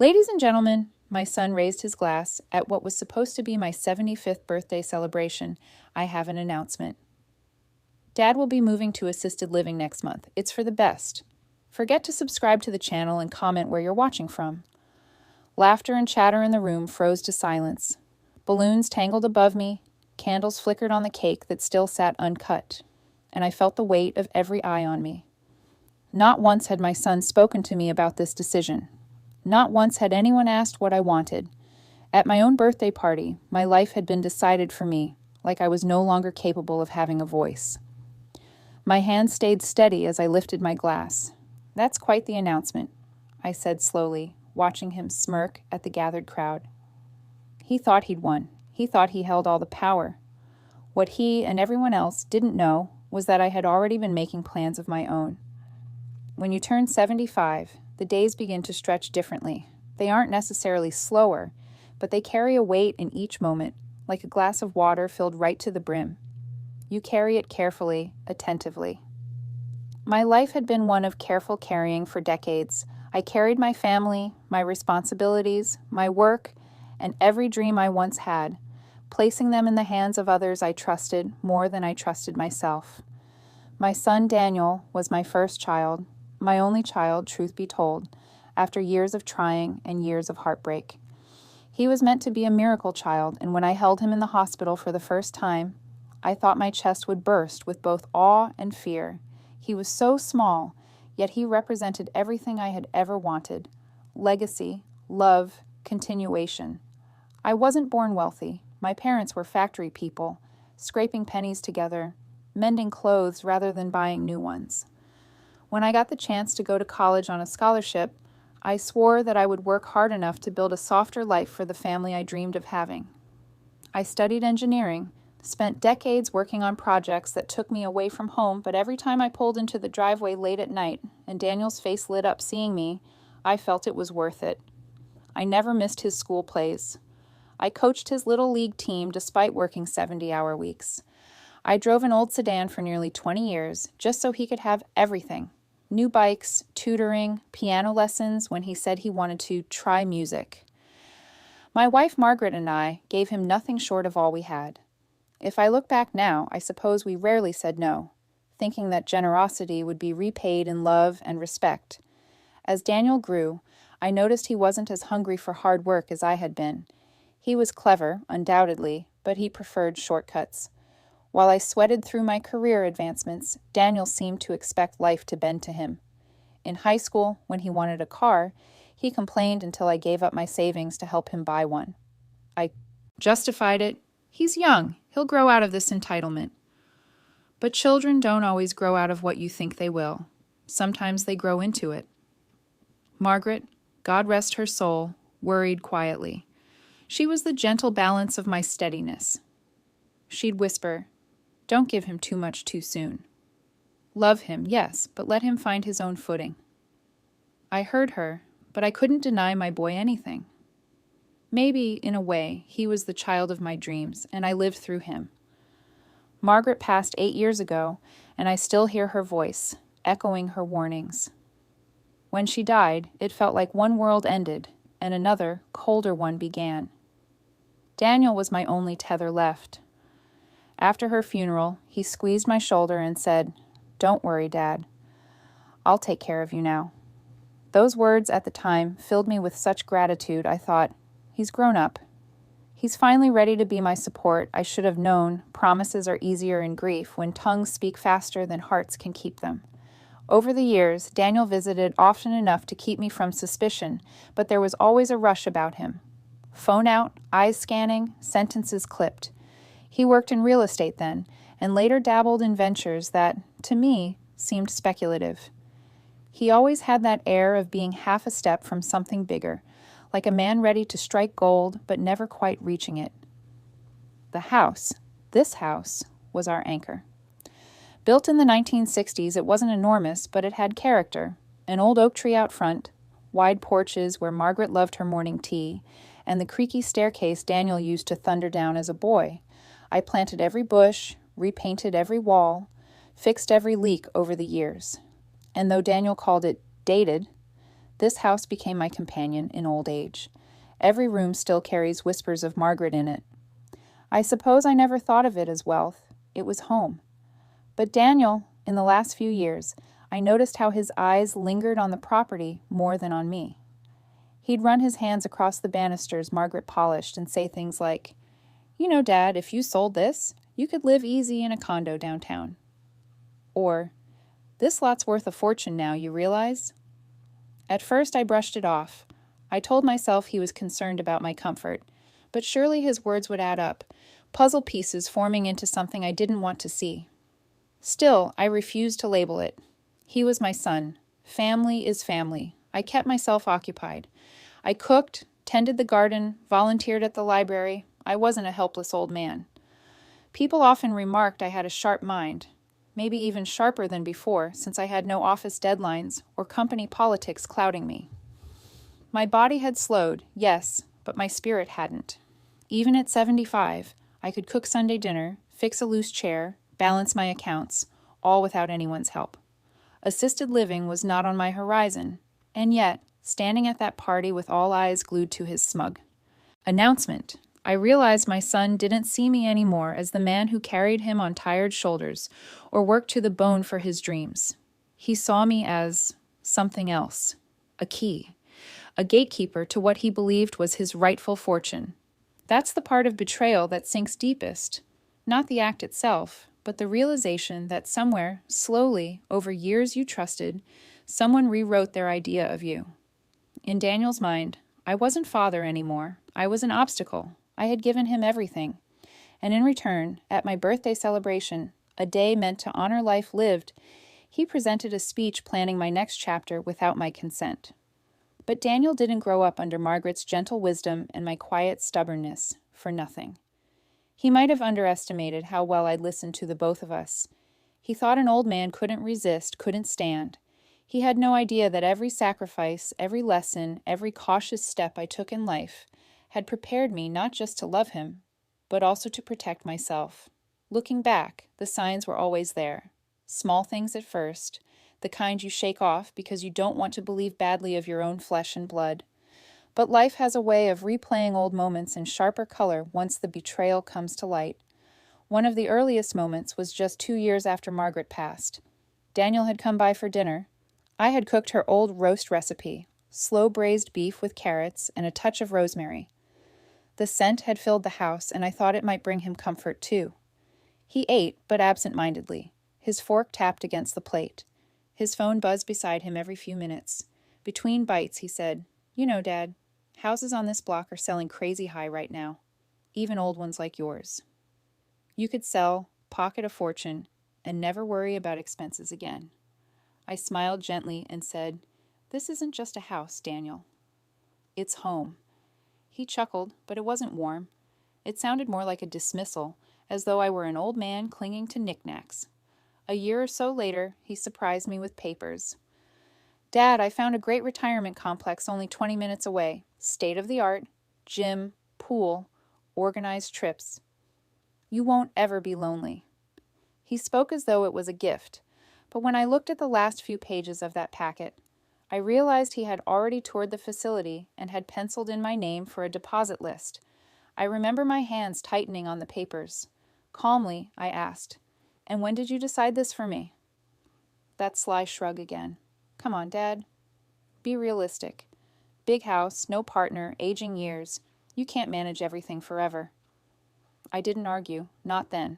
Ladies and gentlemen, my son raised his glass at what was supposed to be my 75th birthday celebration. I have an announcement. Dad will be moving to assisted living next month. It's for the best. Forget to subscribe to the channel and comment where you're watching from. Laughter and chatter in the room froze to silence. Balloons tangled above me, candles flickered on the cake that still sat uncut, and I felt the weight of every eye on me. Not once had my son spoken to me about this decision. Not once had anyone asked what I wanted. At my own birthday party, my life had been decided for me, like I was no longer capable of having a voice. My hand stayed steady as I lifted my glass. "That's quite the announcement," I said slowly, watching him smirk at the gathered crowd. He thought he'd won. He thought he held all the power. What he and everyone else didn't know was that I had already been making plans of my own. When you turn 75, the days begin to stretch differently. They aren't necessarily slower, but they carry a weight in each moment, like a glass of water filled right to the brim. You carry it carefully, attentively. My life had been one of careful carrying for decades. I carried my family, my responsibilities, my work, and every dream I once had, placing them in the hands of others I trusted more than I trusted myself. My son Daniel was my first child, my only child, truth be told, after years of trying and years of heartbreak. He was meant to be a miracle child, and when I held him in the hospital for the first time, I thought my chest would burst with both awe and fear. He was so small, yet he represented everything I had ever wanted: legacy, love, continuation. I wasn't born wealthy. My parents were factory people, scraping pennies together, mending clothes rather than buying new ones. When I got the chance to go to college on a scholarship, I swore that I would work hard enough to build a softer life for the family I dreamed of having. I studied engineering, spent decades working on projects that took me away from home, but every time I pulled into the driveway late at night and Daniel's face lit up seeing me, I felt it was worth it. I never missed his school plays. I coached his little league team despite working 70-hour weeks. I drove an old sedan for nearly 20 years just so he could have everything: new bikes, tutoring, piano lessons when he said he wanted to try music. My wife Margaret and I gave him nothing short of all we had. If I look back now, I suppose we rarely said no, thinking that generosity would be repaid in love and respect. As Daniel grew, I noticed he wasn't as hungry for hard work as I had been. He was clever, undoubtedly, but he preferred shortcuts. While I sweated through my career advancements, Daniel seemed to expect life to bend to him. In high school, when he wanted a car, he complained until I gave up my savings to help him buy one. I justified it. He's young. He'll grow out of this entitlement. But children don't always grow out of what you think they will. Sometimes they grow into it. Margaret, God rest her soul, worried quietly. She was the gentle balance of my steadiness. She'd whisper, "Don't give him too much too soon. Love him, yes, but let him find his own footing." I heard her, but I couldn't deny my boy anything. Maybe, in a way, he was the child of my dreams, and I lived through him. Margaret passed 8 years ago, and I still hear her voice, echoing her warnings. When she died, it felt like one world ended, and another, colder one began. Daniel was my only tether left. After her funeral, he squeezed my shoulder and said, "Don't worry, Dad. I'll take care of you now." Those words at the time filled me with such gratitude. I thought, he's grown up. He's finally ready to be my support. I should have known promises are easier in grief when tongues speak faster than hearts can keep them. Over the years, Daniel visited often enough to keep me from suspicion, but there was always a rush about him. Phone out, eyes scanning, sentences clipped. He worked in real estate then, and later dabbled in ventures that, to me, seemed speculative. He always had that air of being half a step from something bigger, like a man ready to strike gold but never quite reaching it. The house, this house, was our anchor. Built in the 1960s, it wasn't enormous, but it had character. An old oak tree out front, wide porches where Margaret loved her morning tea, and the creaky staircase Daniel used to thunder down as a boy. I planted every bush, repainted every wall, fixed every leak over the years. And though Daniel called it dated, This house became my companion in old age. Every room still carries whispers of Margaret in it. I suppose I never thought of it as wealth. It was home. But Daniel, in the last few years, I noticed how his eyes lingered on the property more than on me. He'd run his hands across the banisters Margaret polished and say things like, "You know, Dad, if you sold this, you could live easy in a condo downtown." Or, "This lot's worth a fortune now, you realize?" At first I brushed it off. I told myself he was concerned about my comfort, but surely his words would add up, puzzle pieces forming into something I didn't want to see. Still, I refused to label it. He was my son. Family is family. I kept myself occupied. I cooked, tended the garden, volunteered at the library. I wasn't a helpless old man. People often remarked I had a sharp mind, maybe even sharper than before, since I had no office deadlines or company politics clouding me. My body had slowed, yes, but my spirit hadn't. Even at 75, I could cook Sunday dinner, fix a loose chair, balance my accounts, all without anyone's help. Assisted living was not on my horizon, and yet, standing at that party with all eyes glued to his smug announcement, I realized my son didn't see me anymore as the man who carried him on tired shoulders or worked to the bone for his dreams. He saw me as something else, a key, a gatekeeper to what he believed was his rightful fortune. That's the part of betrayal that sinks deepest, not the act itself, but the realization that somewhere, slowly, over years you trusted, someone rewrote their idea of you. In Daniel's mind, I wasn't father anymore. I was an obstacle. I had given him everything. And in return, at my birthday celebration, a day meant to honor life lived, he presented a speech planning my next chapter without my consent. But Daniel didn't grow up under Margaret's gentle wisdom and my quiet stubbornness for nothing. He might have underestimated how well I'd listened to the both of us. He thought an old man couldn't resist, couldn't stand. He had no idea that every sacrifice, every lesson, every cautious step I took in life had prepared me not just to love him, but also to protect myself. Looking back, the signs were always there. Small things at first, the kind you shake off because you don't want to believe badly of your own flesh and blood. But life has a way of replaying old moments in sharper color once the betrayal comes to light. One of the earliest moments was just 2 years after Margaret passed. Daniel had come by for dinner. I had cooked her old roast recipe, slow braised beef with carrots and a touch of rosemary. The scent had filled the house, and I thought it might bring him comfort too. He ate, but absent-mindedly. His fork tapped against the plate. His phone buzzed beside him every few minutes. Between bites, he said, "You know, Dad, houses on this block are selling crazy high right now, even old ones like yours. You could sell, pocket a fortune, and never worry about expenses again." I smiled gently and said, "This isn't just a house, Daniel. It's home." He chuckled, but it wasn't warm. It sounded more like a dismissal, as though I were an old man clinging to knickknacks. A year or so later, he surprised me with papers. "Dad, I found a great retirement complex only 20 minutes away. State-of-the-art, gym, pool, organized trips. You won't ever be lonely." He spoke as though it was a gift, but when I looked at the last few pages of that packet, I realized he had already toured the facility and had penciled in my name for a deposit list. I remember my hands tightening on the papers. Calmly, I asked, "And when did you decide this for me?" That sly shrug again. "Come on, Dad. Be realistic. Big house, no partner, aging years. You can't manage everything forever." I didn't argue, not then.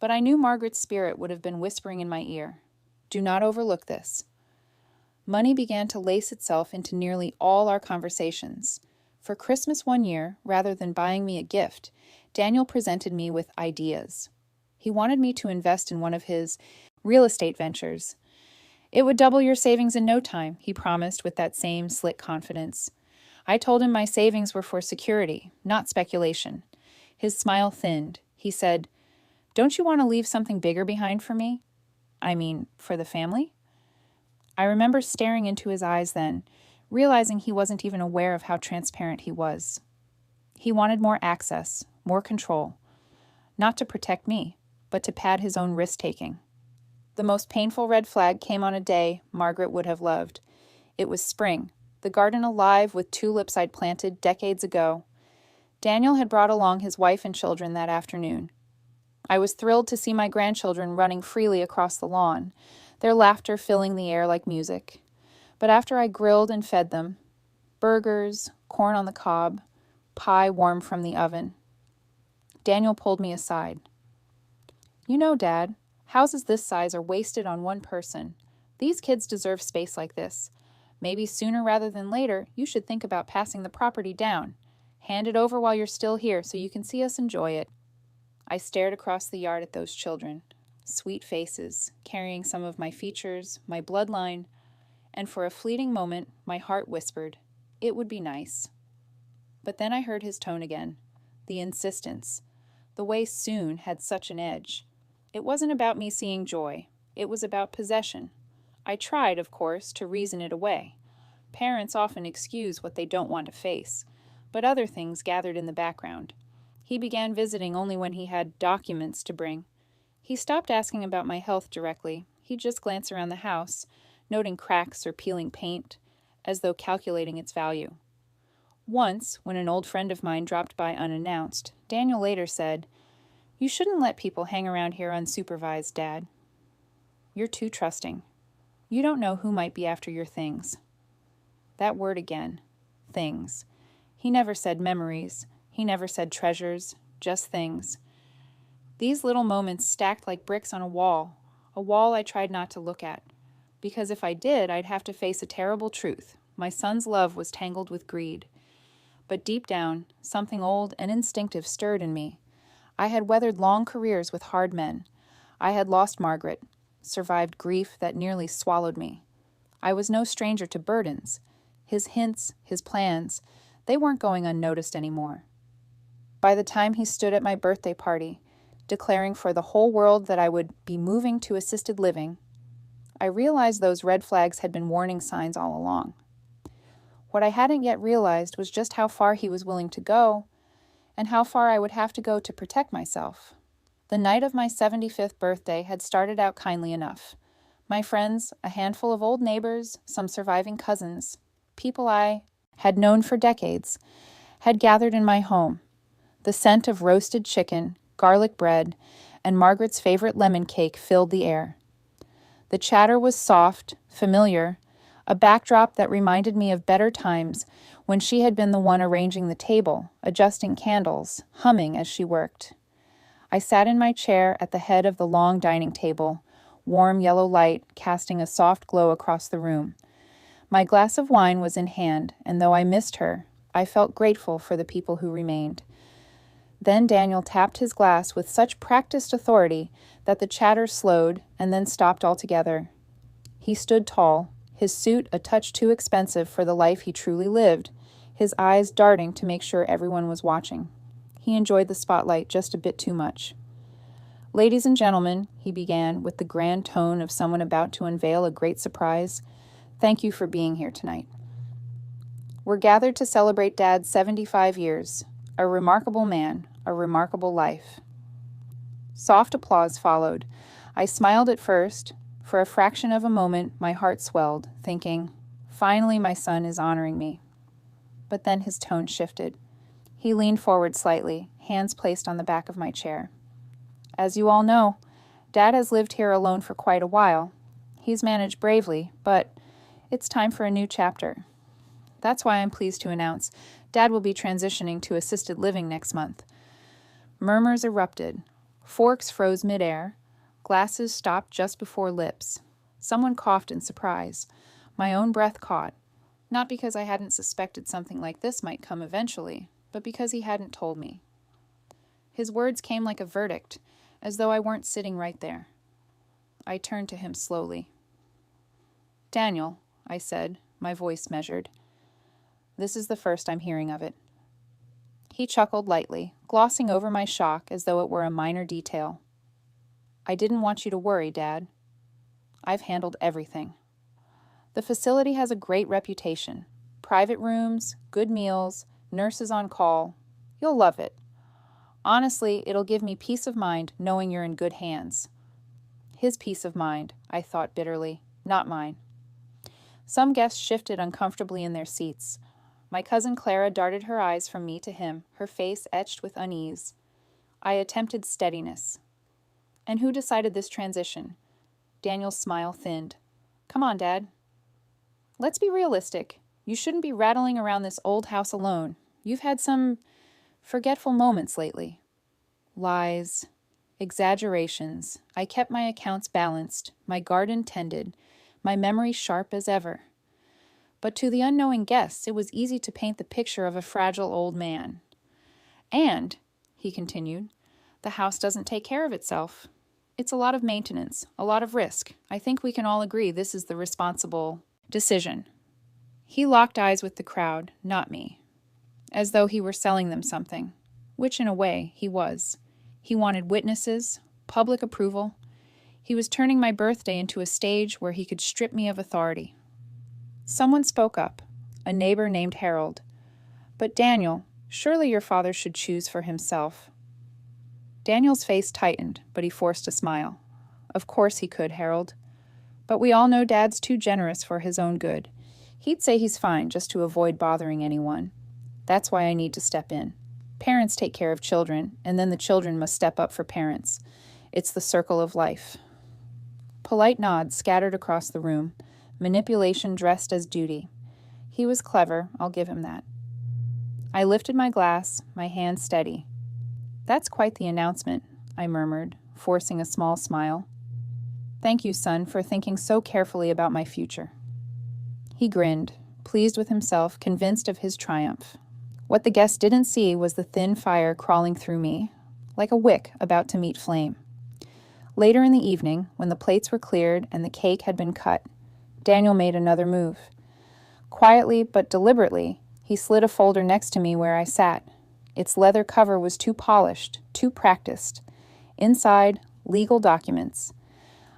But I knew Margaret's spirit would have been whispering in my ear, "Do not overlook this." Money began to lace itself into nearly all our conversations. For Christmas one year, rather than buying me a gift, Daniel presented me with ideas. He wanted me to invest in one of his real estate ventures. "It would double your savings in no time," he promised with that same slick confidence. I told him my savings were for security, not speculation. His smile thinned. He said, "Don't you want to leave something bigger behind for me? I mean, for the family?" I remember staring into his eyes then, realizing he wasn't even aware of how transparent he was. He wanted more access, more control. Not to protect me, but to pad his own risk-taking. The most painful red flag came on a day Margaret would have loved. It was spring, the garden alive with tulips I'd planted decades ago. Daniel had brought along his wife and children that afternoon. I was thrilled to see my grandchildren running freely across the lawn, their laughter filling the air like music. But after I grilled and fed them, burgers, corn on the cob, pie warm from the oven, Daniel pulled me aside. "You know, Dad, houses this size are wasted on one person. These kids deserve space like this. Maybe sooner rather than later, you should think about passing the property down. Hand it over while you're still here so you can see us enjoy it." I stared across the yard at those children, sweet faces, carrying some of my features, my bloodline, and for a fleeting moment, my heart whispered, it would be nice. But then I heard his tone again, the insistence. The way soon had such an edge. It wasn't about me seeing joy. It was about possession. I tried, of course, to reason it away. Parents often excuse what they don't want to face, but other things gathered in the background. He began visiting only when he had documents to bring. He stopped asking about my health directly. He'd just glance around the house, noting cracks or peeling paint, as though calculating its value. Once, when an old friend of mine dropped by unannounced, Daniel later said, "You shouldn't let people hang around here unsupervised, Dad. You're too trusting. You don't know who might be after your things." That word again, things. He never said memories. He never said treasures, just things. These little moments stacked like bricks on a wall I tried not to look at. Because if I did, I'd have to face a terrible truth. My son's love was tangled with greed. But deep down, something old and instinctive stirred in me. I had weathered long careers with hard men. I had lost Margaret, survived grief that nearly swallowed me. I was no stranger to burdens. His hints, his plans, they weren't going unnoticed anymore. By the time he stood at my birthday party, declaring for the whole world that I would be moving to assisted living, I realized those red flags had been warning signs all along. What I hadn't yet realized was just how far he was willing to go, and how far I would have to go to protect myself. The night of my 75th birthday had started out kindly enough. My friends, a handful of old neighbors, some surviving cousins, people I had known for decades, had gathered in my home. The scent of roasted chicken, garlic bread, and Margaret's favorite lemon cake filled the air. The chatter was soft, familiar, a backdrop that reminded me of better times when she had been the one arranging the table, adjusting candles, humming as she worked. I sat in my chair at the head of the long dining table, warm yellow light casting a soft glow across the room. My glass of wine was in hand, and though I missed her, I felt grateful for the people who remained. Then Daniel tapped his glass with such practiced authority that the chatter slowed and then stopped altogether. He stood tall, his suit a touch too expensive for the life he truly lived, his eyes darting to make sure everyone was watching. He enjoyed the spotlight just a bit too much. "Ladies and gentlemen," he began with the grand tone of someone about to unveil a great surprise, "thank you for being here tonight. We're gathered to celebrate Dad's 75 years, a remarkable man, a remarkable life." Soft applause followed. I smiled at first. For a fraction of a moment, my heart swelled, thinking, finally my son is honoring me. But then his tone shifted. He leaned forward slightly, hands placed on the back of my chair. "As you all know, Dad has lived here alone for quite a while. He's managed bravely, but it's time for a new chapter. That's why I'm pleased to announce Dad will be transitioning to assisted living next month." Murmurs erupted. Forks froze midair. Glasses stopped just before lips. Someone coughed in surprise. My own breath caught. Not because I hadn't suspected something like this might come eventually, but because he hadn't told me. His words came like a verdict, as though I weren't sitting right there. I turned to him slowly. "Daniel," I said, my voice measured. "This is the first I'm hearing of it." He chuckled lightly, glossing over my shock as though it were a minor detail. "I didn't want you to worry, Dad. I've handled everything. The facility has a great reputation. Private rooms, good meals, nurses on call. You'll love it. Honestly, it'll give me peace of mind knowing you're in good hands." His peace of mind, I thought bitterly, not mine. Some guests shifted uncomfortably in their seats. My cousin Clara darted her eyes from me to him, her face etched with unease. I attempted steadiness. And who decided this transition? Daniel's smile thinned. Come on, Dad. Let's be realistic. You shouldn't be rattling around this old house alone. You've had some forgetful moments lately. Lies, exaggerations. I kept my accounts balanced, my garden tended, my memory sharp as ever. But to the unknowing guests, it was easy to paint the picture of a fragile old man. And, he continued, the house doesn't take care of itself. It's a lot of maintenance, a lot of risk. I think we can all agree this is the responsible decision. He locked eyes with the crowd, not me, as though he were selling them something, which in a way he was. He wanted witnesses, public approval. He was turning my birthday into a stage where he could strip me of authority. Someone spoke up, a neighbor named Harold. But Daniel, surely your father should choose for himself. Daniel's face tightened, but he forced a smile. Of course he could, Harold. But we all know Dad's too generous for his own good. He'd say he's fine just to avoid bothering anyone. That's why I need to step in. Parents take care of children, and then the children must step up for parents. It's the circle of life. Polite nods scattered across the room, manipulation dressed as duty. He was clever, I'll give him that. I lifted my glass, my hand steady. That's quite the announcement, I murmured, forcing a small smile. Thank you, son, for thinking so carefully about my future. He grinned, pleased with himself, convinced of his triumph. What the guests didn't see was the thin fire crawling through me, like a wick about to meet flame. Later in the evening, when the plates were cleared and the cake had been cut, Daniel made another move. Quietly but deliberately, he slid a folder next to me where I sat. Its leather cover was too polished, too practiced. Inside, legal documents.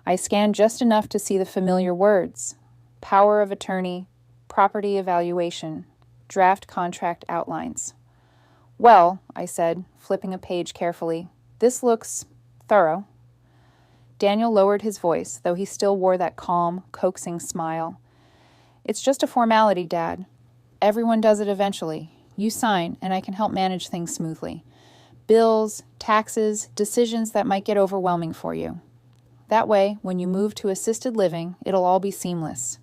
I scanned just enough to see the familiar words: power of attorney, property evaluation, draft contract outlines. Well, I said, flipping a page carefully, this looks thorough. Daniel lowered his voice, though he still wore that calm, coaxing smile. It's just a formality, Dad. Everyone does it eventually. You sign, and I can help manage things smoothly. Bills, taxes, decisions that might get overwhelming for you. That way, when you move to assisted living, it'll all be seamless.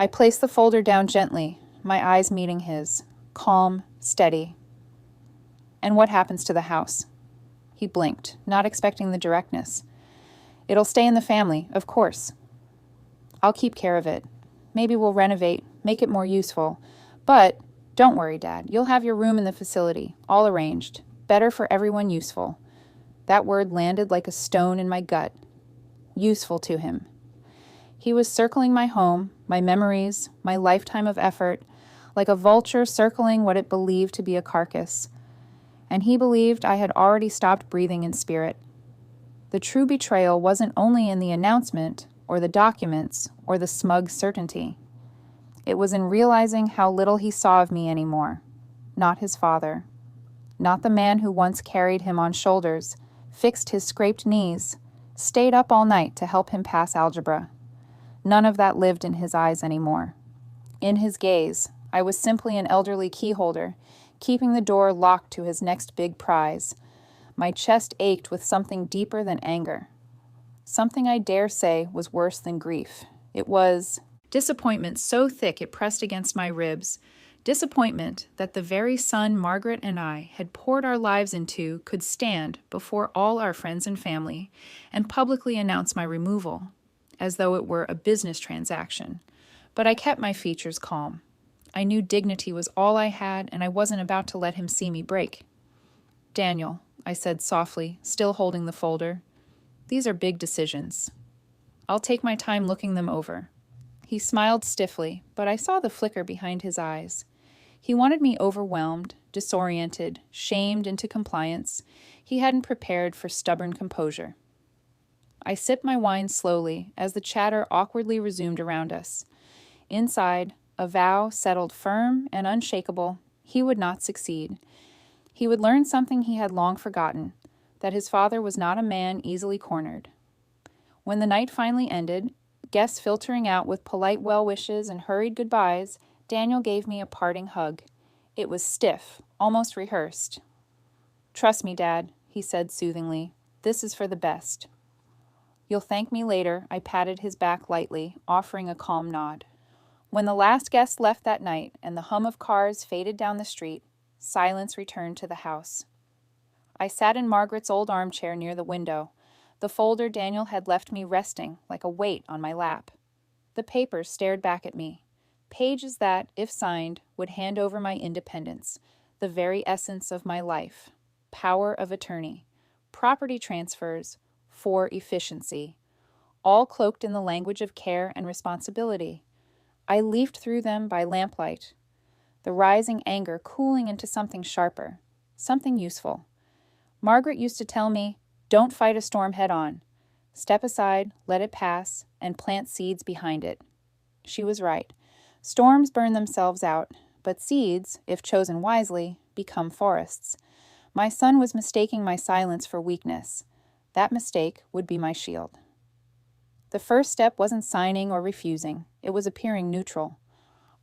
I placed the folder down gently, my eyes meeting his, calm, steady. And what happens to the house? He blinked, not expecting the directness. It'll stay in the family, of course. I'll keep care of it. Maybe we'll renovate, make it more useful. But don't worry, Dad. You'll have your room in the facility, all arranged. Better for everyone useful. That word landed like a stone in my gut. Useful to him. He was circling my home, my memories, my lifetime of effort, like a vulture circling what it believed to be a carcass. And he believed I had already stopped breathing in spirit. The true betrayal wasn't only in the announcement, or the documents, or the smug certainty. It was in realizing how little he saw of me anymore. Not his father. Not the man who once carried him on shoulders, fixed his scraped knees, stayed up all night to help him pass algebra. None of that lived in his eyes anymore. In his gaze, I was simply an elderly keyholder, keeping the door locked to his next big prize. My chest ached with something deeper than anger. Something I dare say was worse than grief. It was disappointment so thick it pressed against my ribs. Disappointment that the very son Margaret and I had poured our lives into could stand before all our friends and family and publicly announce my removal, as though it were a business transaction. But I kept my features calm. I knew dignity was all I had, and I wasn't about to let him see me break. Daniel, I said softly, still holding the folder, these are big decisions. I'll take my time looking them over. He smiled stiffly, but I saw the flicker behind his eyes. He wanted me overwhelmed, disoriented, shamed into compliance. He hadn't prepared for stubborn composure. I sipped my wine slowly as the chatter awkwardly resumed around us. Inside, a vow settled firm and unshakable. He would not succeed. He would learn something he had long forgotten, that his father was not a man easily cornered. When the night finally ended, Guests filtering out with polite well wishes and hurried goodbyes, Daniel gave me a parting hug. It was stiff, almost rehearsed. "Trust me, Dad," he said soothingly. "This is for the best." "You'll thank me later," I patted his back lightly, offering a calm nod. When the last guest left that night and the hum of cars faded down the street, silence returned to the house. I sat in Margaret's old armchair near the window, the folder Daniel had left me resting like a weight on my lap. The papers stared back at me, pages that, if signed, would hand over my independence, the very essence of my life, power of attorney, property transfers, for efficiency, all cloaked in the language of care and responsibility. I leafed through them by lamplight, the rising anger cooling into something sharper, something useful. Margaret used to tell me, "Don't fight a storm head on. Step aside, let it pass, and plant seeds behind it." She was right. Storms burn themselves out, but seeds, if chosen wisely, become forests. My son was mistaking my silence for weakness. That mistake would be my shield. The first step wasn't signing or refusing. It was appearing neutral.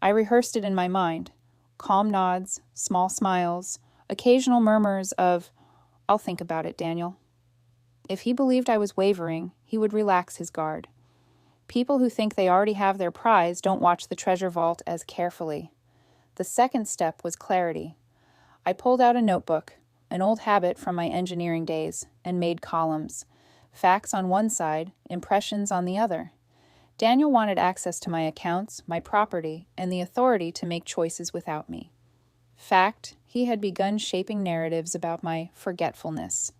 I rehearsed it in my mind. Calm nods, small smiles, occasional murmurs of, "I'll think about it, Daniel." If he believed I was wavering, he would relax his guard. People who think they already have their prize don't watch the treasure vault as carefully. The second step was clarity. I pulled out a notebook, an old habit from my engineering days, and made columns. Facts on one side, impressions on the other. Daniel wanted access to my accounts, my property, and the authority to make choices without me. Fact, he had begun shaping narratives about my forgetfulness.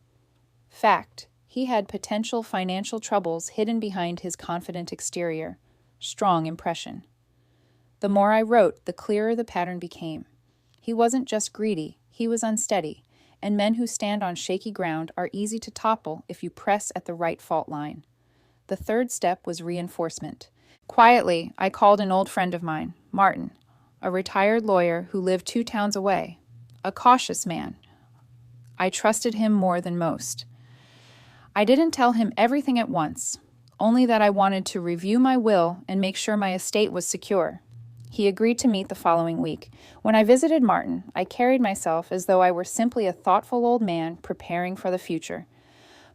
Fact, he had potential financial troubles hidden behind his confident exterior. Strong impression. The more I wrote, the clearer the pattern became. He wasn't just greedy, he was unsteady, and men who stand on shaky ground are easy to topple if you press at the right fault line. The third step was reinforcement. Quietly, I called an old friend of mine, Martin, a retired lawyer who lived 2 towns away. A cautious man. I trusted him more than most. I didn't tell him everything at once, only that I wanted to review my will and make sure my estate was secure. He agreed to meet the following week. When I visited Martin, I carried myself as though I were simply a thoughtful old man preparing for the future.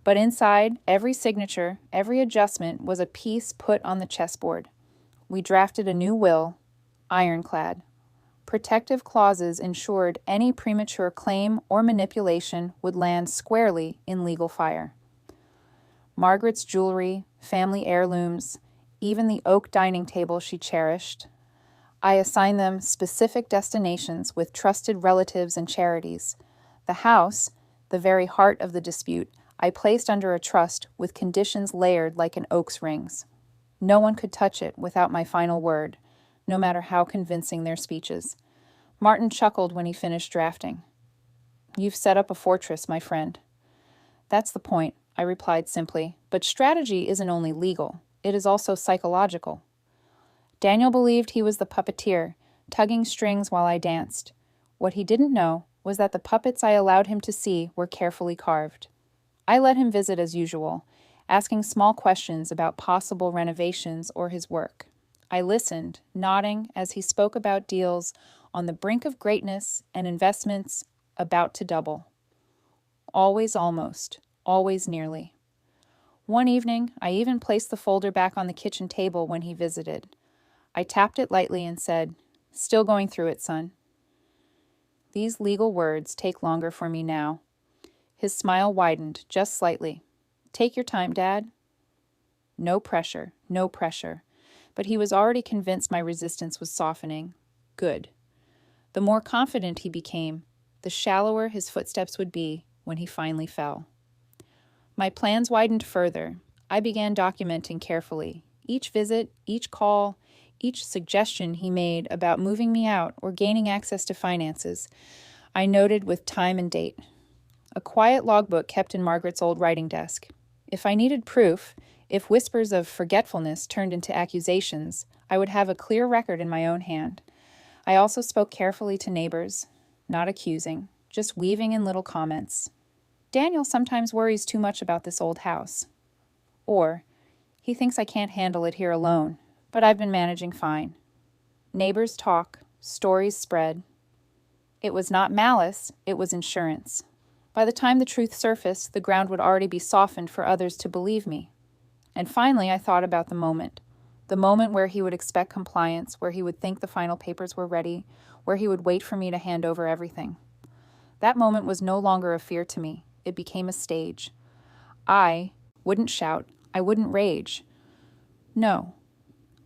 But inside, every signature, every adjustment was a piece put on the chessboard. We drafted a new will, ironclad. Protective clauses ensured any premature claim or manipulation would land squarely in legal fire. Margaret's jewelry, family heirlooms, even the oak dining table she cherished, I assigned them specific destinations with trusted relatives and charities. The house, the very heart of the dispute, I placed under a trust with conditions layered like an oak's rings. No one could touch it without my final word, no matter how convincing their speeches. Martin chuckled when he finished drafting. "You've set up a fortress, my friend." "That's the point," I replied simply, "but strategy isn't only legal, it is also psychological." Daniel believed he was the puppeteer, tugging strings while I danced. What he didn't know was that the puppets I allowed him to see were carefully carved. I let him visit as usual, asking small questions about possible renovations or his work. I listened, nodding as he spoke about deals on the brink of greatness and investments about to double. Always almost, always nearly. One evening, I even placed the folder back on the kitchen table when he visited. I tapped it lightly and said, "Still going through it, son." These legal words take longer for me now. His smile widened just slightly. "Take your time, Dad." No pressure, no pressure. But he was already convinced my resistance was softening. Good. The more confident he became, the shallower his footsteps would be when he finally fell. My plans widened further. I began documenting carefully. Each visit, each call, each suggestion he made about moving me out or gaining access to finances, I noted with time and date. A quiet logbook kept in Margaret's old writing desk. If I needed proof, if whispers of forgetfulness turned into accusations, I would have a clear record in my own hand. I also spoke carefully to neighbors, not accusing, just weaving in little comments. "Daniel sometimes worries too much about this old house." Or, He thinks I can't handle it here alone, but I've been managing fine. Neighbors talk, stories spread. It was not malice, it was insurance. By the time the truth surfaced, the ground would already be softened for others to believe me. And finally, I thought about the moment where he would expect compliance, where he would think the final papers were ready, where he would wait for me to hand over everything. That moment was no longer a fear to me. It became a stage. I wouldn't shout. I wouldn't rage. No.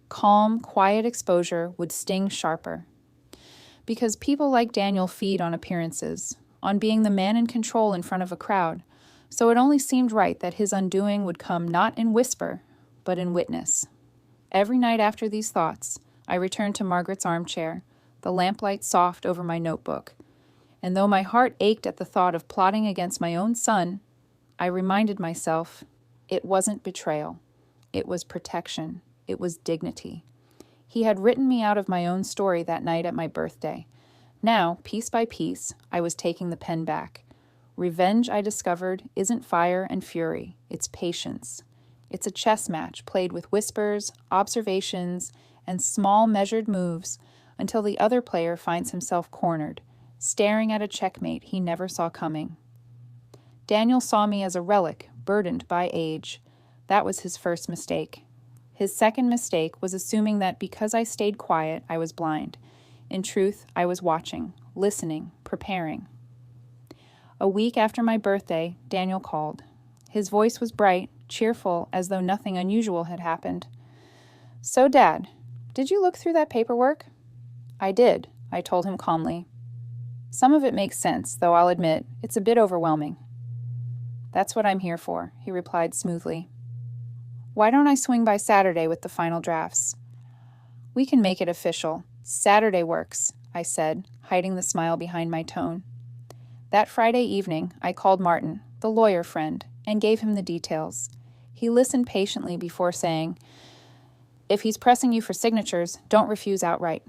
Calm, quiet exposure would sting sharper. Because people like Daniel feed on appearances, on being the man in control in front of a crowd, so it only seemed right that his undoing would come not in whisper, but in witness. Every night after these thoughts, I returned to Margaret's armchair, the lamplight soft over my notebook. And though my heart ached at the thought of plotting against my own son, I reminded myself, it wasn't betrayal. It was protection. It was dignity. He had written me out of my own story that night at my birthday. Now, piece by piece, I was taking the pen back. Revenge, I discovered, isn't fire and fury. It's patience. It's a chess match played with whispers, observations, and small measured moves until the other player finds himself cornered, staring at a checkmate he never saw coming. Daniel saw me as a relic, burdened by age. That was his first mistake. His second mistake was assuming that because I stayed quiet, I was blind. In truth, I was watching, listening, preparing. A week after my birthday, Daniel called. His voice was bright, cheerful, as though nothing unusual had happened. "So, Dad, did you look through that paperwork?" "I did," I told him calmly. "Some of it makes sense, though I'll admit it's a bit overwhelming." "That's what I'm here for," he replied smoothly. "Why don't I swing by Saturday with the final drafts?" "We can make it official. Saturday works," I said, hiding the smile behind my tone. That Friday evening, I called Martin, the lawyer friend, and gave him the details. He listened patiently before saying, "If he's pressing you for signatures, don't refuse outright.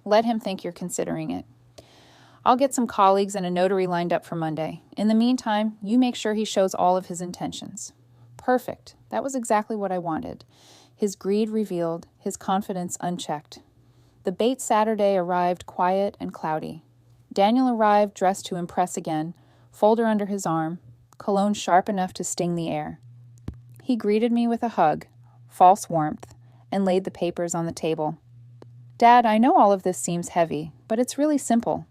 Let him think you're considering it. I'll get some colleagues and a notary lined up for Monday. In the meantime, you make sure he shows all of his intentions." Perfect. That was exactly what I wanted. His greed revealed, his confidence unchecked. The bait Saturday arrived quiet and cloudy. Daniel arrived dressed to impress again, folder under his arm, cologne sharp enough to sting the air. He greeted me with a hug, false warmth, and laid the papers on the table. "Dad, I know all of this seems heavy, but it's really simple.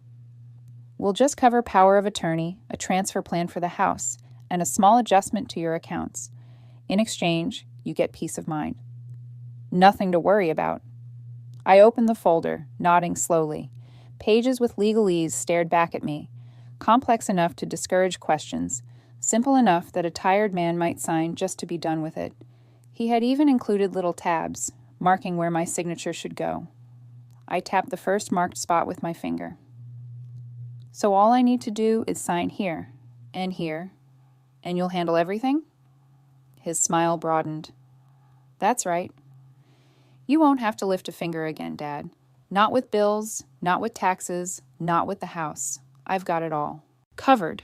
We'll just cover power of attorney, a transfer plan for the house, and a small adjustment to your accounts. In exchange, you get peace of mind. Nothing to worry about." I opened the folder, nodding slowly. Pages with legalese stared back at me, complex enough to discourage questions, simple enough that a tired man might sign just to be done with it. He had even included little tabs, marking where my signature should go. I tapped the first marked spot with my finger. "So all I need to do is sign here, and you'll handle everything?" His smile broadened. "That's right. You won't have to lift a finger again, Dad. Not with bills, not with taxes, not with the house. I've got it all. Covered."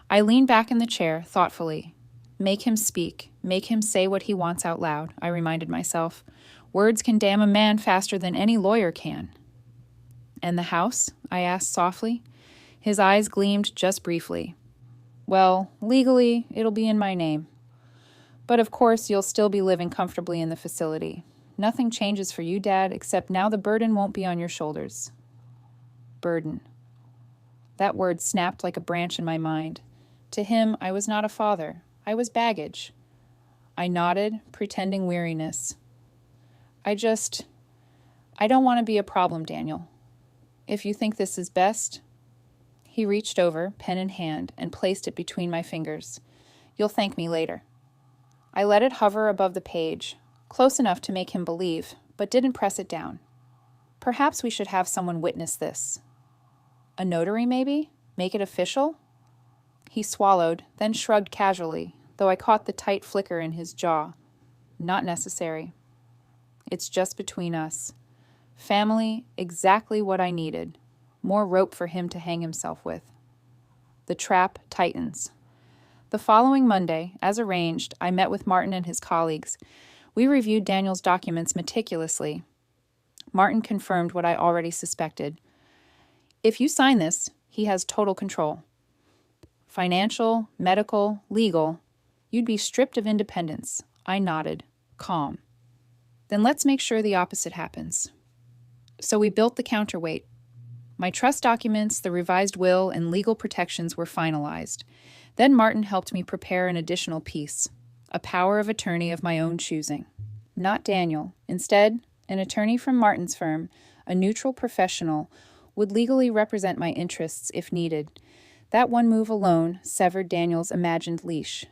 I leaned back in the chair, thoughtfully. Make him speak. Make him say what he wants out loud, I reminded myself. Words can damn a man faster than any lawyer can. "And the house?" I asked softly. His eyes gleamed just briefly. "Well, legally, it'll be in my name. But of course, you'll still be living comfortably in the facility. Nothing changes for you, Dad, except now the burden won't be on your shoulders." Burden. That word snapped like a branch in my mind. To him, I was not a father. I was baggage. I nodded, pretending weariness. I don't want to be a problem, Daniel. If you think this is best." He reached over, pen in hand, and placed it between my fingers. "You'll thank me later." I let it hover above the page, close enough to make him believe, but didn't press it down. "Perhaps we should have someone witness this." "A notary, maybe? Make it official?" He swallowed, then shrugged casually, though I caught the tight flicker in his jaw. "Not necessary. It's just between us. Family, exactly what I needed. More rope for him to hang himself with." The trap tightens. The following Monday, as arranged, I met with Martin and his colleagues. We reviewed Daniel's documents meticulously. Martin confirmed what I already suspected. If you sign this, he has total control. Financial, medical, legal. You'd be stripped of independence. I nodded, calm. Then let's make sure the opposite happens. So we built the counterweight. My trust documents, the revised will, and legal protections were finalized. Then Martin helped me prepare an additional piece, a power of attorney of my own choosing. Not Daniel. Instead, an attorney from Martin's firm, a neutral professional, would legally represent my interests if needed. That one move alone severed Daniel's imagined leash.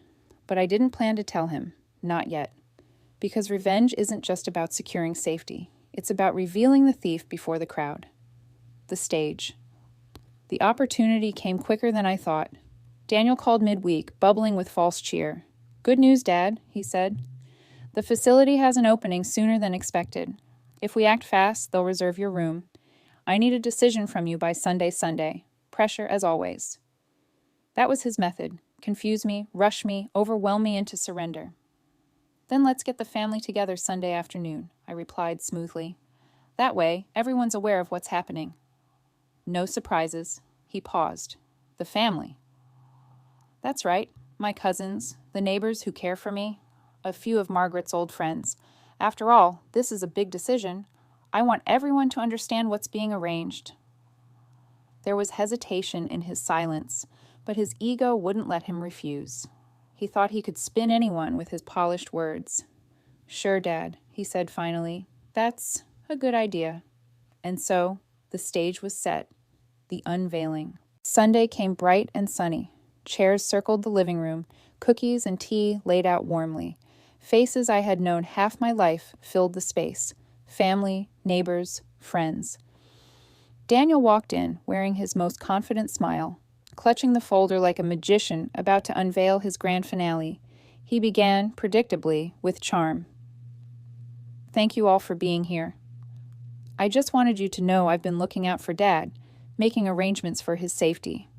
But I didn't plan to tell him, not yet. Because revenge isn't just about securing safety. It's about revealing the thief before the crowd. The stage. The opportunity came quicker than I thought. Daniel called midweek, bubbling with false cheer. "Good news, Dad," he said. "The facility has an opening sooner than expected. If we act fast, they'll reserve your room. I need a decision from you by Sunday. Pressure as always." That was his method. Confuse me, rush me, overwhelm me into surrender. "Then let's get the family together Sunday afternoon," I replied smoothly. "That way, everyone's aware of what's happening." No surprises. He paused. "The family?" "That's right. My cousins, the neighbors who care for me, a few of Margaret's old friends. After all, this is a big decision. I want everyone to understand what's being arranged." There was hesitation in his silence, but his ego wouldn't let him refuse. He thought he could spin anyone with his polished words. "Sure, Dad," he said finally. "That's a good idea." And so, the stage was set. The unveiling. Sunday came bright and sunny. Chairs circled the living room, cookies and tea laid out warmly. Faces I had known half my life filled the space. Family, neighbors, friends. Daniel walked in, wearing his most confident smile, clutching the folder like a magician about to unveil his grand finale. He began, predictably, with charm. "Thank you all for being here. I just wanted you to know I've been looking out for Dad, making arrangements for his safety."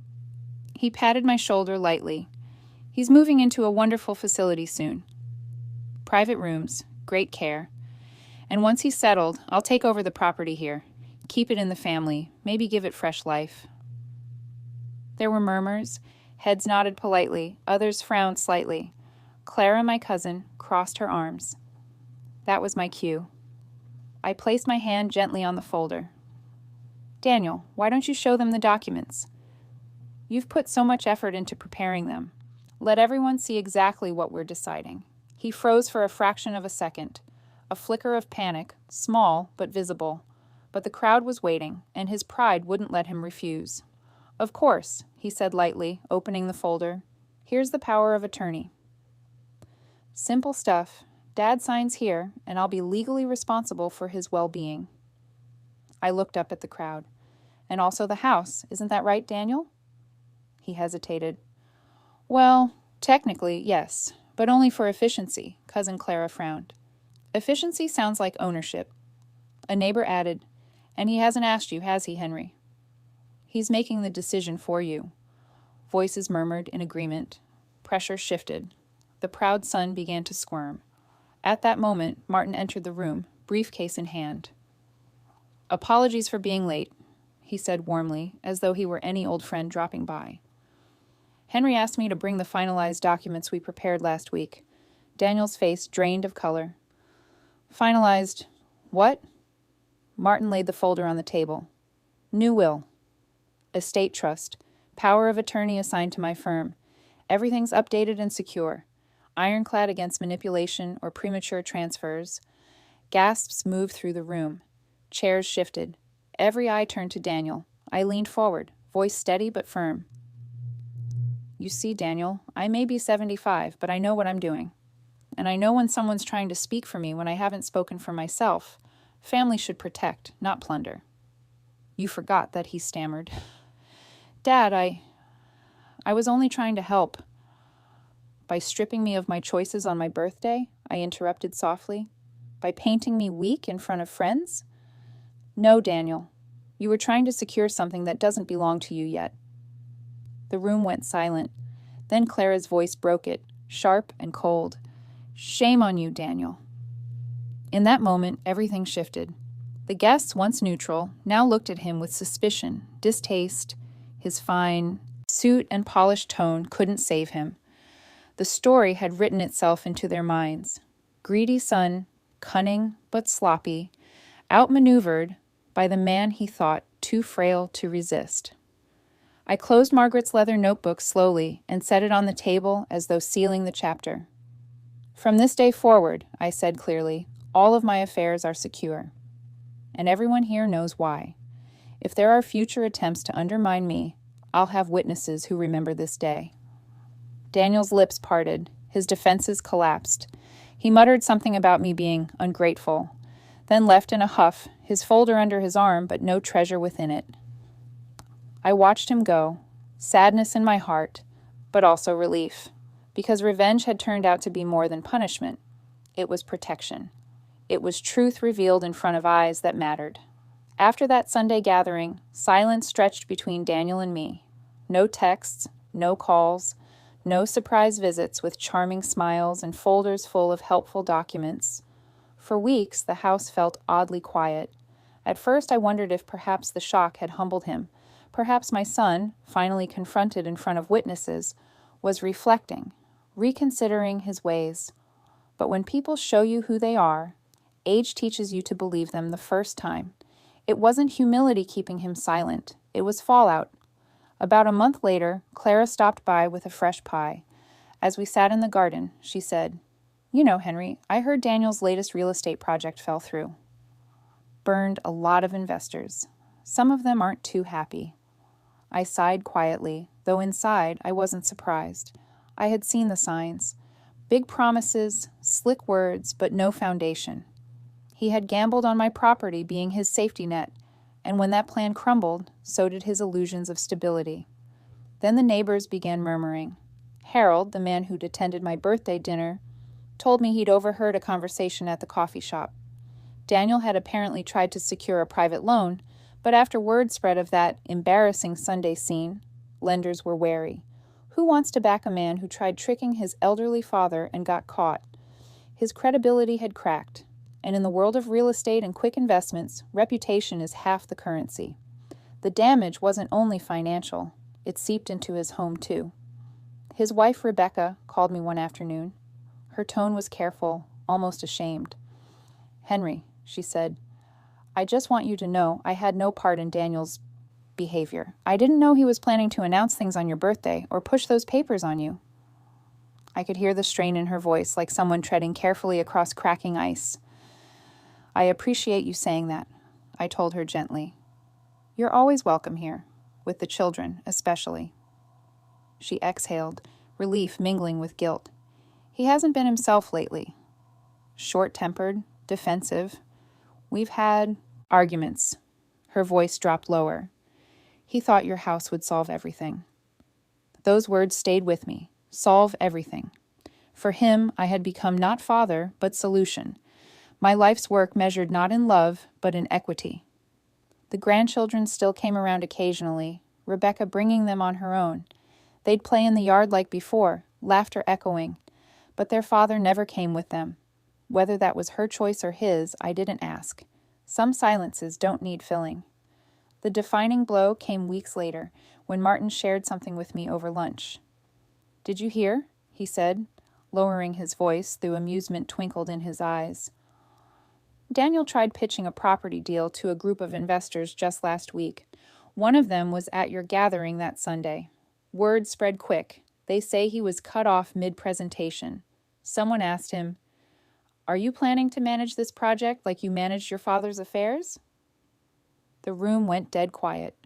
He patted my shoulder lightly. "He's moving into a wonderful facility soon. Private rooms, great care. And once he's settled, I'll take over the property here. Keep it in the family, maybe give it fresh life." There were murmurs. Heads nodded politely, others frowned slightly. Clara, my cousin, crossed her arms. That was my cue. I placed my hand gently on the folder. "Daniel, why don't you show them the documents? You've put so much effort into preparing them. Let everyone see exactly what we're deciding." He froze for a fraction of a second. A flicker of panic, small but visible. But the crowd was waiting, and his pride wouldn't let him refuse. "Of course," he said lightly, opening the folder. "Here's the power of attorney. Simple stuff. Dad signs here, and I'll be legally responsible for his well-being." I looked up at the crowd. "And also the house, isn't that right, Daniel?" He hesitated. "Well, technically, yes, but only for efficiency," Cousin Clara frowned. "Efficiency sounds like ownership." A neighbor added, "And he hasn't asked you, has he, Henry?" "He's making the decision for you." Voices murmured in agreement. Pressure shifted. The proud son began to squirm. At that moment, Martin entered the room, briefcase in hand. "Apologies for being late," he said warmly, as though he were any old friend dropping by. "Henry asked me to bring the finalized documents we prepared last week." Daniel's face drained of color. "Finalized what?" Martin laid the folder on the table. "New will. Estate trust. Power of attorney assigned to my firm. Everything's updated and secure. Ironclad against manipulation or premature transfers." Gasps moved through the room. Chairs shifted. Every eye turned to Daniel. I leaned forward, voice steady but firm. "You see, Daniel, I may be 75, but I know what I'm doing. And I know when someone's trying to speak for me when I haven't spoken for myself. Family should protect, not plunder." "You forgot that," he stammered. "Dad, I was only trying to help." "By stripping me of my choices on my birthday?" I interrupted softly. "By painting me weak in front of friends?" "No, Daniel. You were trying to secure something that doesn't belong to you yet." The room went silent. Then Clara's voice broke it, sharp and cold. "Shame on you, Daniel." In that moment, everything shifted. The guests, once neutral, now looked at him with suspicion, distaste. His fine suit and polished tone couldn't save him. The story had written itself into their minds. Greedy son, cunning but sloppy, outmaneuvered by the man he thought too frail to resist. I closed Margaret's leather notebook slowly and set it on the table as though sealing the chapter. "From this day forward," I said clearly, "all of my affairs are secure. And everyone here knows why. If there are future attempts to undermine me, I'll have witnesses who remember this day." Daniel's lips parted. His defenses collapsed. He muttered something about me being ungrateful, then left in a huff, his folder under his arm, but no treasure within it. I watched him go, sadness in my heart, but also relief, because revenge had turned out to be more than punishment. It was protection. It was truth revealed in front of eyes that mattered. After that Sunday gathering, silence stretched between Daniel and me. No texts, no calls, no surprise visits with charming smiles and folders full of helpful documents. For weeks, the house felt oddly quiet. At first, I wondered if perhaps the shock had humbled him. Perhaps my son, finally confronted in front of witnesses, was reflecting, reconsidering his ways. But when people show you who they are, age teaches you to believe them the first time. It wasn't humility keeping him silent. It was fallout. About a month later, Clara stopped by with a fresh pie. As we sat in the garden, she said, "You know, Henry, I heard Daniel's latest real estate project fell through. Burned a lot of investors. Some of them aren't too happy." I sighed quietly, though inside I wasn't surprised. I had seen the signs. Big promises, slick words, but no foundation. He had gambled on my property being his safety net, and when that plan crumbled, so did his illusions of stability. Then the neighbors began murmuring. Harold, the man who'd attended my birthday dinner, told me he'd overheard a conversation at the coffee shop. Daniel had apparently tried to secure a private loan, but after word spread of that embarrassing Sunday scene, lenders were wary. Who wants to back a man who tried tricking his elderly father and got caught? His credibility had cracked. And in the world of real estate and quick investments, reputation is half the currency. The damage wasn't only financial. It seeped into his home, too. His wife, Rebecca, called me one afternoon. Her tone was careful, almost ashamed. "Henry," she said, "I just want you to know I had no part in Daniel's behavior. I didn't know he was planning to announce things on your birthday or push those papers on you." I could hear the strain in her voice, like someone treading carefully across cracking ice. "I appreciate you saying that," I told her gently. "You're always welcome here, with the children especially." She exhaled, relief mingling with guilt. "He hasn't been himself lately. Short-tempered, defensive. We've had arguments." Her voice dropped lower. "He thought your house would solve everything." Those words stayed with me. Solve everything. For him, I had become not father, but solution. My life's work measured not in love, but in equity. The grandchildren still came around occasionally, Rebecca bringing them on her own. They'd play in the yard like before, laughter echoing, but their father never came with them. Whether that was her choice or his, I didn't ask. Some silences don't need filling. The defining blow came weeks later, when Martin shared something with me over lunch. "Did you hear?" he said, lowering his voice, though amusement twinkled in his eyes. "Daniel tried pitching a property deal to a group of investors just last week. One of them was at your gathering that Sunday. Word spread quick. They say he was cut off mid-presentation. Someone asked him, 'Are you planning to manage this project like you managed your father's affairs?' The room went dead quiet.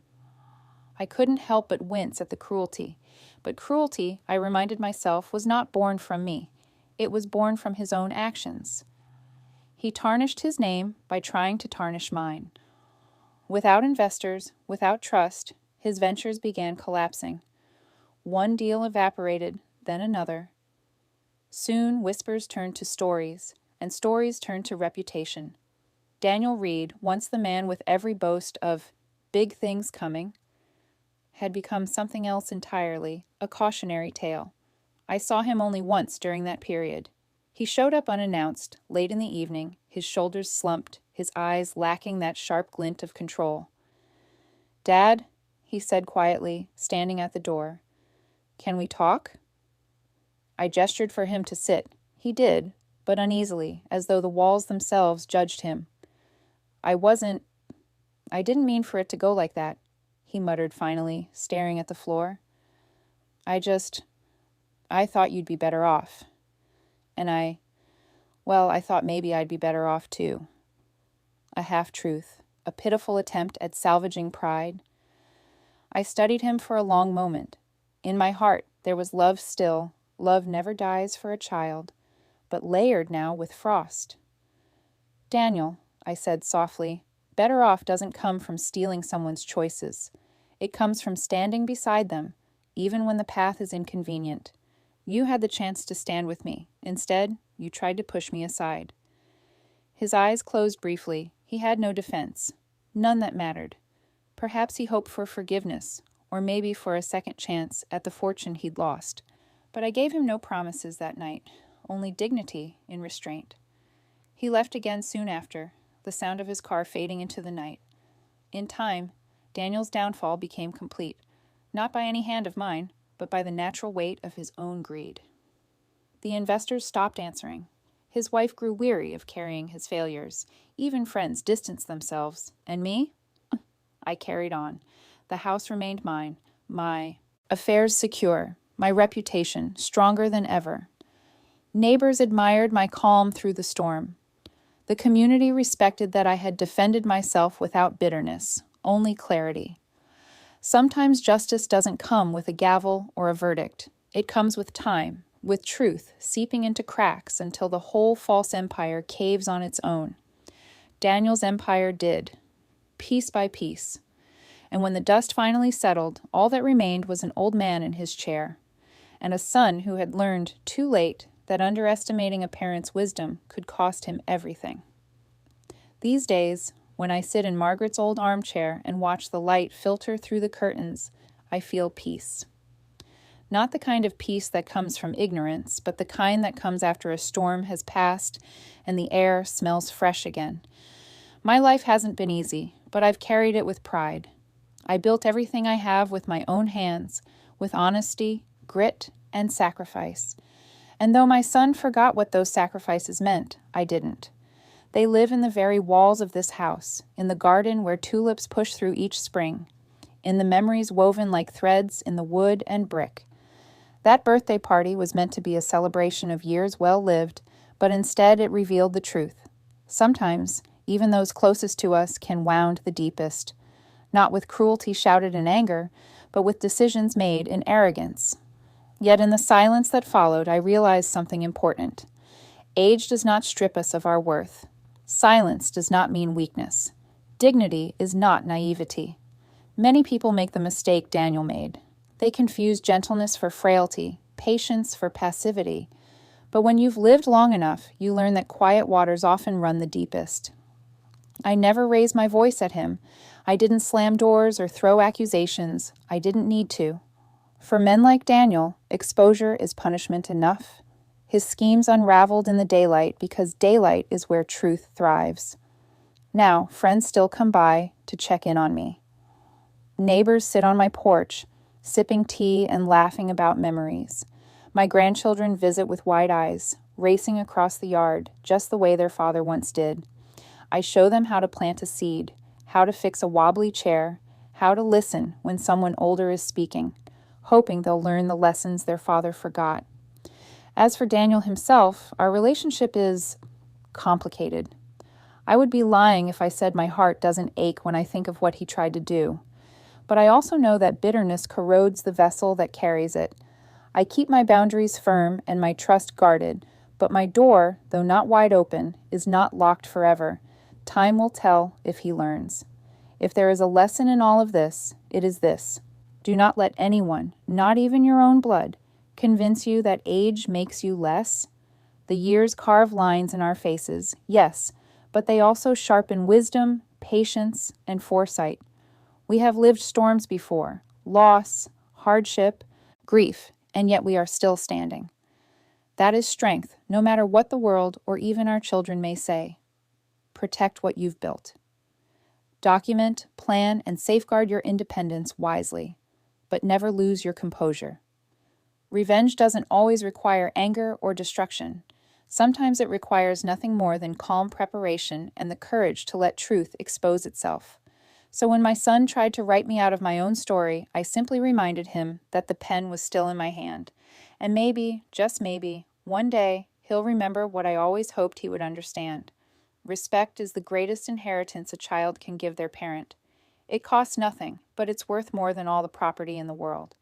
I couldn't help but wince at the cruelty. But cruelty, I reminded myself, was not born from me. It was born from his own actions. He tarnished his name by trying to tarnish mine. Without investors, without trust, his ventures began collapsing. One deal evaporated, then another. Soon whispers turned to stories, and stories turned to reputation. Daniel Reed, once the man with every boast of big things coming, had become something else entirely, a cautionary tale. I saw him only once during that period. He showed up unannounced, late in the evening, his shoulders slumped, his eyes lacking that sharp glint of control. "Dad," he said quietly, standing at the door, "can we talk?" I gestured for him to sit. He did, but uneasily, as though the walls themselves judged him. I didn't mean for it to go like that," he muttered finally, staring at the floor. I thought you'd be better off. And I thought maybe I'd be better off too." A half-truth, a pitiful attempt at salvaging pride. I studied him for a long moment. In my heart, there was love still. Love never dies for a child, but layered now with frost. "Daniel," I said softly, "better off doesn't come from stealing someone's choices. It comes from standing beside them, even when the path is inconvenient. You had the chance to stand with me. Instead, you tried to push me aside." His eyes closed briefly. He had no defense. None that mattered. Perhaps he hoped for forgiveness, or maybe for a second chance at the fortune he'd lost. But I gave him no promises that night, only dignity in restraint. He left again soon after, the sound of his car fading into the night. In time, Daniel's downfall became complete, not by any hand of mine, but by the natural weight of his own greed. The investors stopped answering. His wife grew weary of carrying his failures. Even friends distanced themselves. And me? I carried on. The house remained mine, my affairs secure, my reputation stronger than ever. Neighbors admired my calm through the storm. The community respected that I had defended myself without bitterness, only clarity. Sometimes justice doesn't come with a gavel or a verdict. It comes with time, with truth seeping into cracks until the whole false empire caves on its own. Daniel's empire did, piece by piece. And when the dust finally settled, all that remained was an old man in his chair, and a son who had learned too late that underestimating a parent's wisdom could cost him everything. These days, when I sit in Margaret's old armchair and watch the light filter through the curtains, I feel peace. Not the kind of peace that comes from ignorance, but the kind that comes after a storm has passed and the air smells fresh again. My life hasn't been easy, but I've carried it with pride. I built everything I have with my own hands, with honesty, grit, and sacrifice. And though my son forgot what those sacrifices meant, I didn't. They live in the very walls of this house, in the garden where tulips push through each spring, in the memories woven like threads in the wood and brick. That birthday party was meant to be a celebration of years well lived, but instead it revealed the truth. Sometimes, even those closest to us can wound the deepest, not with cruelty shouted in anger, but with decisions made in arrogance. Yet in the silence that followed, I realized something important. Age does not strip us of our worth. Silence does not mean weakness. Dignity is not naivety. Many people make the mistake Daniel made. They confuse gentleness for frailty, patience for passivity. But when you've lived long enough, you learn that quiet waters often run the deepest. I never raised my voice at him. I didn't slam doors or throw accusations. I didn't need to. For men like Daniel, exposure is punishment enough. His schemes unraveled in the daylight because daylight is where truth thrives. Now, friends still come by to check in on me. Neighbors sit on my porch, sipping tea and laughing about memories. My grandchildren visit with wide eyes, racing across the yard, just the way their father once did. I show them how to plant a seed, how to fix a wobbly chair, how to listen when someone older is speaking, hoping they'll learn the lessons their father forgot. As for Daniel himself, our relationship is complicated. I would be lying if I said my heart doesn't ache when I think of what he tried to do. But I also know that bitterness corrodes the vessel that carries it. I keep my boundaries firm and my trust guarded, but my door, though not wide open, is not locked forever. Time will tell if he learns. If there is a lesson in all of this, it is this. Do not let anyone, not even your own blood, convince you that age makes you less. The years carve lines in our faces, yes, but they also sharpen wisdom, patience, and foresight. We have lived storms before, loss, hardship, grief, and yet we are still standing. That is strength, no matter what the world or even our children may say. Protect what you've built. Document, plan, and safeguard your independence wisely, but never lose your composure. Revenge doesn't always require anger or destruction. Sometimes it requires nothing more than calm preparation and the courage to let truth expose itself. So when my son tried to write me out of my own story, I simply reminded him that the pen was still in my hand. And maybe, just maybe, one day he'll remember what I always hoped he would understand. Respect is the greatest inheritance a child can give their parent. It costs nothing, but it's worth more than all the property in the world.